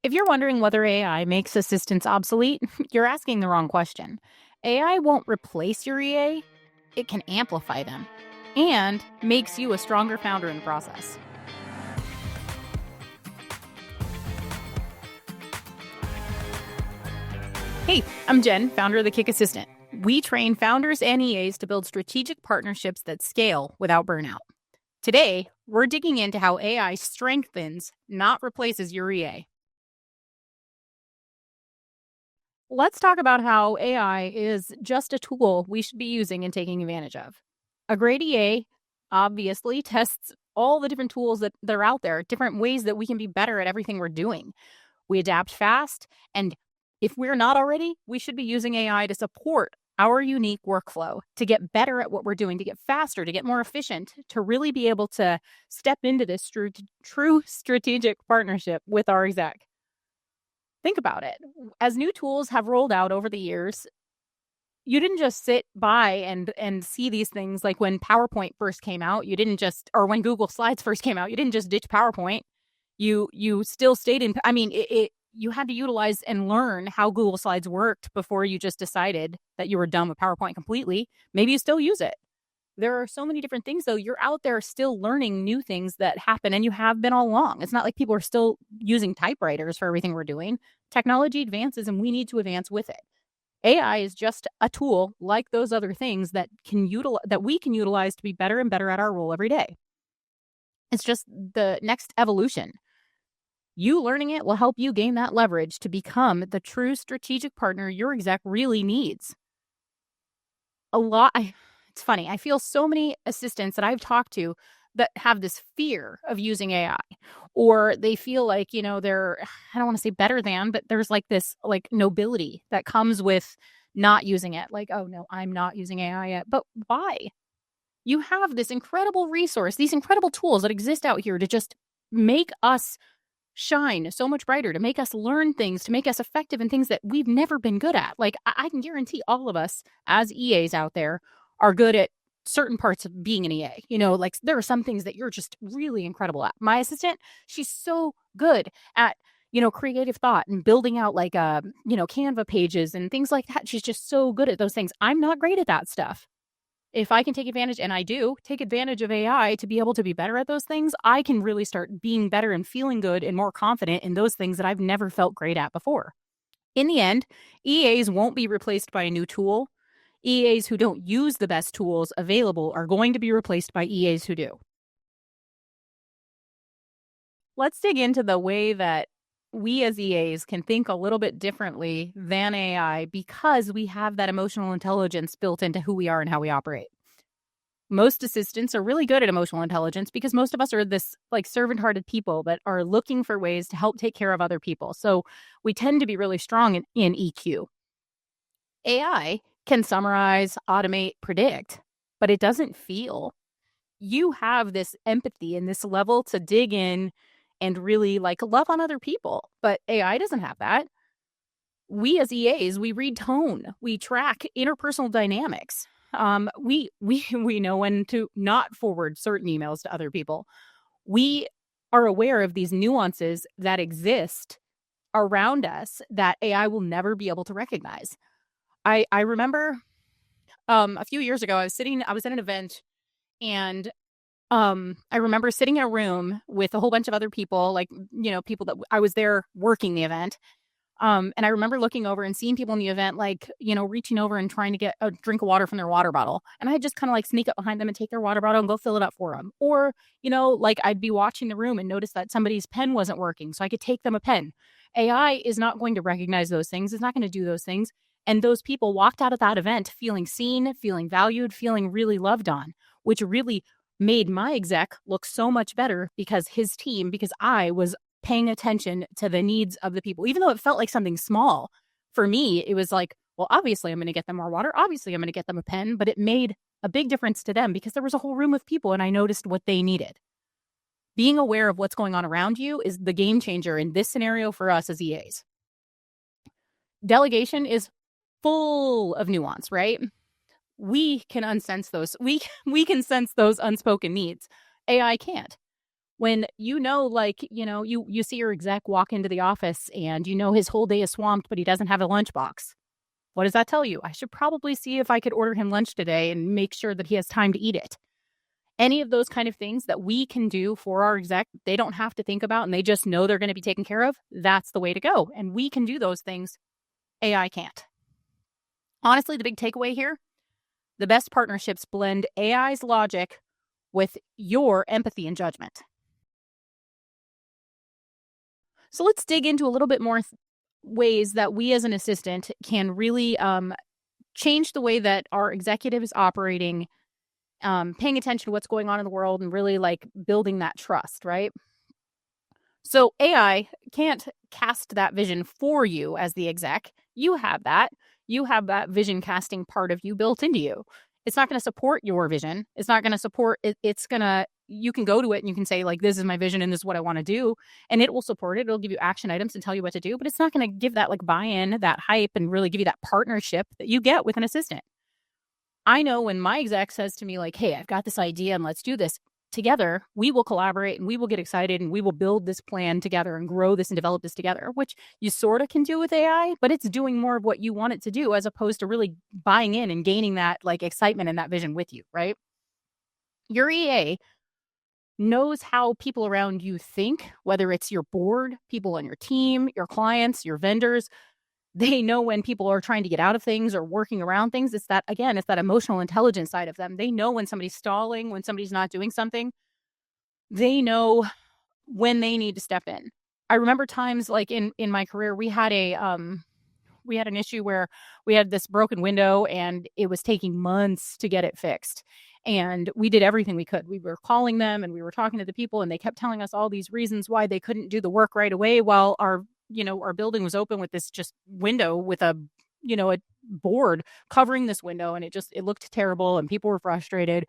If you're wondering whether AI makes assistants obsolete, you're asking the wrong question. AI won't replace your EA, it can amplify them and makes you a stronger founder in the process. Hey, I'm Jen, founder of the Kick Assistant. We train founders and EAs to build strategic partnerships that scale without burnout. Today, we're digging into how AI strengthens, not replaces your EA. Let's talk about how AI is just a tool we should be using and taking advantage of. A great EA obviously tests all the different tools that are out there, different ways that we can be better at everything we're doing. We adapt fast, and if we're not already, we should be using AI to support our unique workflow, to get better at what we're doing, to get faster, to get more efficient, to really be able to step into this true strategic partnership with our exec. Think about it. As new tools have rolled out over the years, you didn't just sit by and see these things. Like when PowerPoint first came out, you didn't just, or when Google Slides first came out, you didn't just ditch PowerPoint. You still stayed in, I mean, you had to utilize and learn how Google Slides worked before you just decided that you were done with PowerPoint completely. Maybe you still use it. There are so many different things, though. You're out there still learning new things that happen, and you have been all along. It's not like people are still using typewriters for everything we're doing. Technology advances, and we need to advance with it. AI is just a tool like those other things that we can utilize to be better and better at our role every day. It's just the next evolution. You learning it will help you gain that leverage to become the true strategic partner your exec really needs. It's funny. I feel so many assistants that I've talked to that have this fear of using AI, or they feel like, they're, I don't want to say better than, but there's like this like nobility that comes with not using it. Like, oh no, I'm not using AI yet. But why? You have this incredible resource, these incredible tools that exist out here to just make us shine so much brighter, to make us learn things, to make us effective in things that we've never been good at. Like, I can guarantee all of us as EAs out there are good at certain parts of being an EA. Like there are some things that you're just really incredible at. My assistant, she's so good at, creative thought and building out like, Canva pages and things like that. She's just so good at those things. I'm not great at that stuff. If I can take advantage, and I do take advantage of AI to be able to be better at those things, I can really start being better and feeling good and more confident in those things that I've never felt great at before. In the end, EAs won't be replaced by a new tool. EAs who don't use the best tools available are going to be replaced by EAs who do. Let's dig into the way that we as EAs can think a little bit differently than AI because we have that emotional intelligence built into who we are and how we operate. Most assistants are really good at emotional intelligence because most of us are this like servant-hearted people that are looking for ways to help take care of other people. So we tend to be really strong in EQ. AI can summarize, automate, predict, but it doesn't feel. You have this empathy and this level to dig in and really like love on other people, but AI doesn't have that. We as EAs, we read tone, we track interpersonal dynamics. We know when to not forward certain emails to other people. We are aware of these nuances that exist around us that AI will never be able to recognize. I remember a few years ago, I was at an event, and I remember sitting in a room with a whole bunch of other people, like, people that I was there working the event. And I remember looking over and seeing people in the event, like, reaching over and trying to get a drink of water from their water bottle. And I just kind of like sneak up behind them and take their water bottle and go fill it up for them. Or, like I'd be watching the room and notice that somebody's pen wasn't working, so I could take them a pen. AI is not going to recognize those things. It's not going to do those things. And those people walked out of that event feeling seen, feeling valued, feeling really loved on, which really made my exec look so much better because I was paying attention to the needs of the people, even though it felt like something small. For me, it was like, well, obviously I'm going to get them more water. Obviously I'm going to get them a pen, but it made a big difference to them because there was a whole room of people and I noticed what they needed. Being aware of what's going on around you is the game changer in this scenario for us as EAs. Delegation is full of nuance, right? We can unsense those. We can sense those unspoken needs. AI can't. When you see your exec walk into the office and his whole day is swamped, but he doesn't have a lunchbox. What does that tell you? I should probably see if I could order him lunch today and make sure that he has time to eat it. Any of those kind of things that we can do for our exec, they don't have to think about and they just know they're going to be taken care of. That's the way to go. And we can do those things. AI can't. Honestly, the big takeaway here, the best partnerships blend AI's logic with your empathy and judgment. So let's dig into a little bit more ways that we as an assistant can really change the way that our executive is operating, paying attention to what's going on in the world and really like building that trust, right? So AI can't cast that vision for you as the exec. You have that. You have that vision casting part of you built into you. It's not going to support your vision. It's not going to support it. You can go to it and you can say, like, this is my vision and this is what I want to do. And it will support it. It'll give you action items and tell you what to do. But it's not going to give that like buy-in, that hype, and really give you that partnership that you get with an assistant. I know when my exec says to me, like, hey, I've got this idea and let's do this together, we will collaborate and we will get excited and we will build this plan together and grow this and develop this together, which you sort of can do with AI, but it's doing more of what you want it to do as opposed to really buying in and gaining that like excitement and that vision with you, right? Your EA knows how people around you think, whether it's your board, people on your team, your clients, your vendors. They know when people are trying to get out of things or working around things. It's that emotional intelligence side of them. They know when somebody's stalling, when somebody's not doing something. They know when they need to step in. I remember times like in my career, we had an issue where we had this broken window and it was taking months to get it fixed. And we did everything we could. We were calling them and we were talking to the people and they kept telling us all these reasons why they couldn't do the work right away while our building was open with this just window with a board covering this window. And it looked terrible and people were frustrated.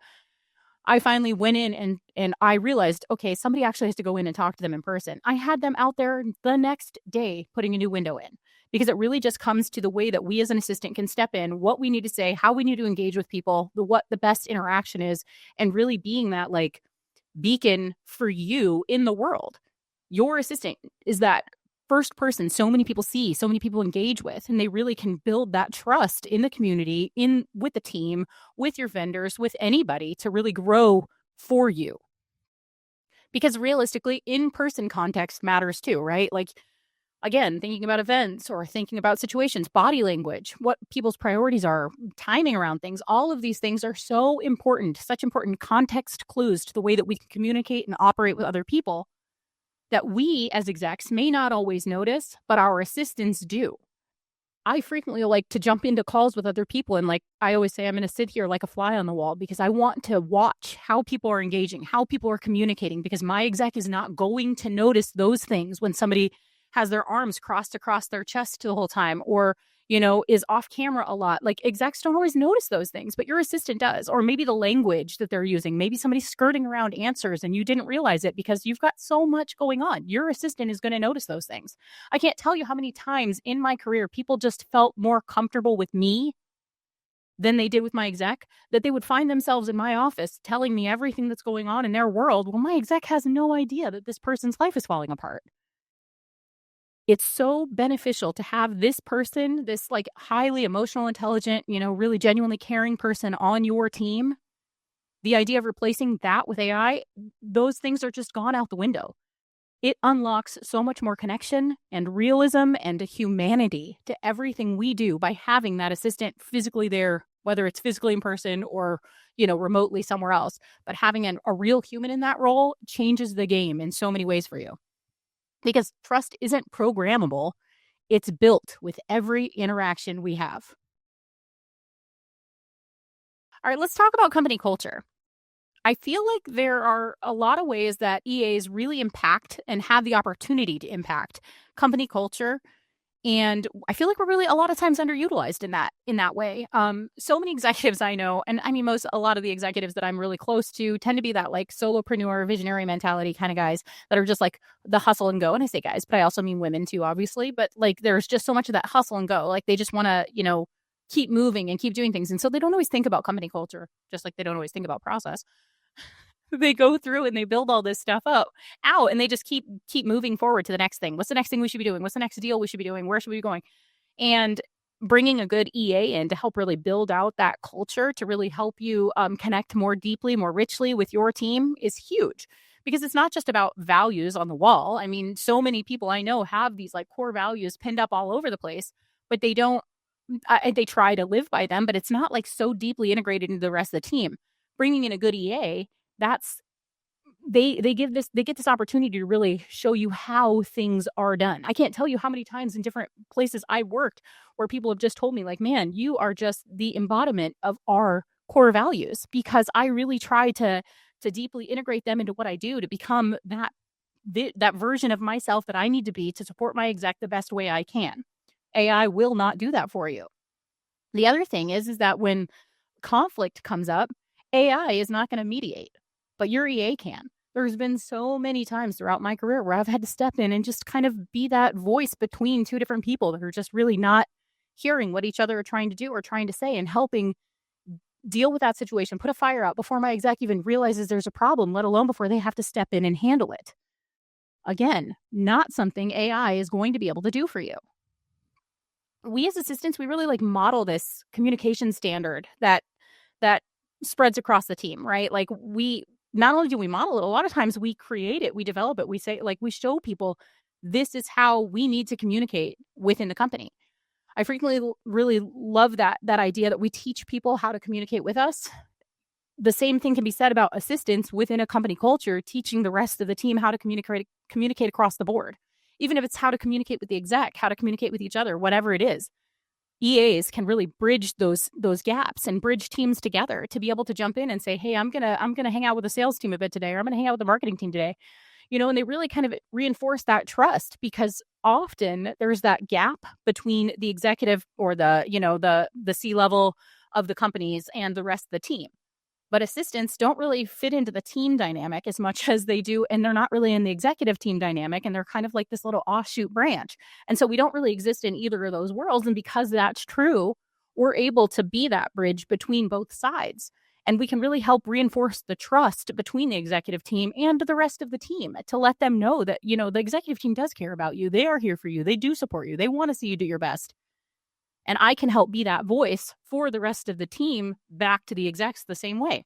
I finally went in and I realized, okay, somebody actually has to go in and talk to them in person. I had them out there the next day putting a new window in because it really just comes to the way that we as an assistant can step in, what we need to say, how we need to engage with people, what the best interaction is, and really being that like beacon for you in the world. Your assistant is that first person so many people see, so many people engage with, and they really can build that trust in the community, with the team, with your vendors, with anybody to really grow for you. Because realistically, in-person context matters too, right? Like, again, thinking about events or thinking about situations, body language, what people's priorities are, timing around things, all of these things are so important, such important context clues to the way that we can communicate and operate with other people that we as execs may not always notice, but our assistants do. I frequently like to jump into calls with other people. And like I always say, I'm going to sit here like a fly on the wall because I want to watch how people are engaging, how people are communicating, because my exec is not going to notice those things when somebody has their arms crossed across their chest the whole time or is off camera a lot. Like execs don't always notice those things, but your assistant does. Or maybe the language that they're using, maybe somebody's skirting around answers and you didn't realize it because you've got so much going on. Your assistant is going to notice those things. I can't tell you how many times in my career people just felt more comfortable with me than they did with my exec, that they would find themselves in my office telling me everything that's going on in their world. Well, my exec has no idea that this person's life is falling apart. It's so beneficial to have this person, this like highly emotional, intelligent, really genuinely caring person on your team. The idea of replacing that with AI, those things are just gone out the window. It unlocks so much more connection and realism and humanity to everything we do by having that assistant physically there, whether it's physically in person or, remotely somewhere else. But having a real human in that role changes the game in so many ways for you. Because trust isn't programmable. It's built with every interaction we have. All right, let's talk about company culture. I feel like there are a lot of ways that EAs really impact and have the opportunity to impact company culture. And I feel like we're really a lot of times underutilized in that way. So many executives I know, and I mean, a lot of the executives that I'm really close to tend to be that like solopreneur, visionary mentality kind of guys that are just like the hustle and go. And I say guys, but I also mean women too, obviously. But like, there's just so much of that hustle and go. Like they just want to, keep moving and keep doing things. And so they don't always think about company culture, just like they don't always think about process. they go through and they build all this stuff out, and they just keep moving forward to the next thing. What's the next thing we should be doing? What's the next deal we should be doing? Where should we be going? And bringing a good EA in to help really build out that culture, to really help you connect more deeply, more richly with your team is huge, because it's not just about values on the wall. I mean, so many people I know have these like core values pinned up all over the place, but they don't, they try to live by them, but it's not like so deeply integrated into the rest of the team. Bringing in a good EA, that's, they get this opportunity to really show you how things are done. I can't tell you how many times in different places I worked where people have just told me like, man, you are just the embodiment of our core values, because I really try to deeply integrate them into what I do to become that version of myself that I need to be to support my exec the best way I can. AI will not do that for you. The other thing is that when conflict comes up, AI is not going to mediate, but your EA can. There's been so many times throughout my career where I've had to step in and just kind of be that voice between two different people that are just really not hearing what each other are trying to do or trying to say, and helping deal with that situation, put a fire out before my exec even realizes there's a problem, let alone before they have to step in and handle it. Again, not something AI is going to be able to do for you. We as assistants, we really like model this communication standard that spreads across the team, right? Like, we not only do we model it, a lot of times we create it, we develop it, we say, like, we show people this is how we need to communicate within the company. I frequently really love that idea that we teach people how to communicate with us. The same thing can be said about assistants within a company culture, teaching the rest of the team how to communicate across the board. Even if it's how to communicate with the exec, how to communicate with each other, whatever it is. EAs can really bridge those gaps and bridge teams together to be able to jump in and say, hey, I'm gonna hang out with the sales team a bit today, or I'm gonna hang out with the marketing team today. And they really kind of reinforce that trust, because often there's that gap between the executive or the C-level of the companies and the rest of the team. But assistants don't really fit into the team dynamic as much as they do, and they're not really in the executive team dynamic, and they're kind of like this little offshoot branch. And so we don't really exist in either of those worlds. And because that's true, we're able to be that bridge between both sides. And we can really help reinforce the trust between the executive team and the rest of the team, to let them know that, the executive team does care about you. They are here for you. They do support you. They want to see you do your best. And I can help be that voice for the rest of the team back to the execs the same way.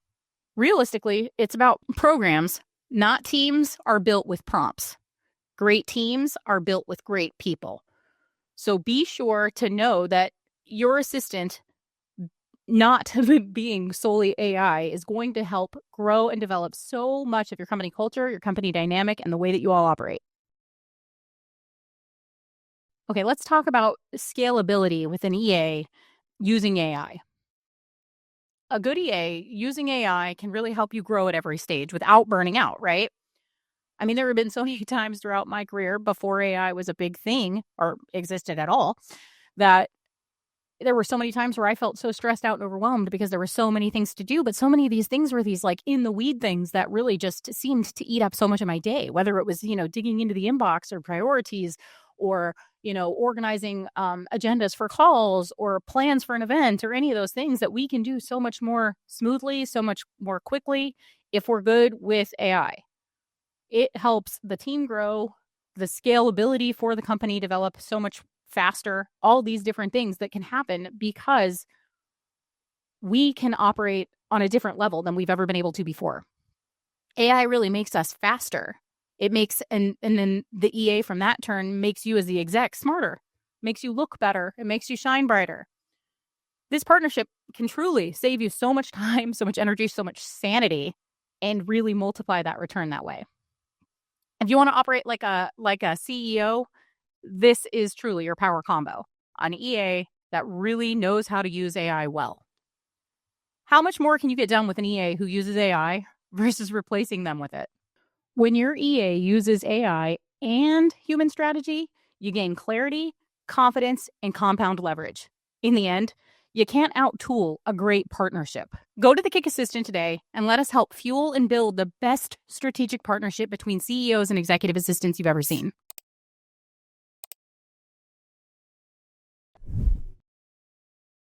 Realistically, it's about programs, not teams, are built with prompts. Great teams are built with great people. So be sure to know that your assistant, not being solely AI, is going to help grow and develop so much of your company culture, your company dynamic, and the way that you all operate. Okay, let's talk about scalability with an EA using AI. A good EA using AI can really help you grow at every stage without burning out, right? I mean, there have been so many times throughout my career before AI was a big thing or existed at all, that there were so many times where I felt so stressed out and overwhelmed because there were so many things to do. But so many of these things were these like in the weed things that really just seemed to eat up so much of my day, whether it was, digging into the inbox or priorities, or, organizing agendas for calls or plans for an event, or any of those things that we can do so much more smoothly, so much more quickly if we're good with AI. It helps the team grow, the scalability for the company develop so much faster, all these different things that can happen because we can operate on a different level than we've ever been able to before. AI really makes us faster. It makes, and then the EA from that turn makes you as the exec smarter, makes you look better, it makes you shine brighter. This partnership can truly save you so much time, so much energy, so much sanity, and really multiply that return that way. If you want to operate like a CEO, this is truly your power combo. An EA that really knows how to use AI well. How much more can you get done with an EA who uses AI versus replacing them with it? When your EA uses AI and human strategy, you gain clarity, confidence, and compound leverage. In the end, you can't out-tool a great partnership. Go to the Kick Assistant today and let us help fuel and build the best strategic partnership between CEOs and executive assistants you've ever seen.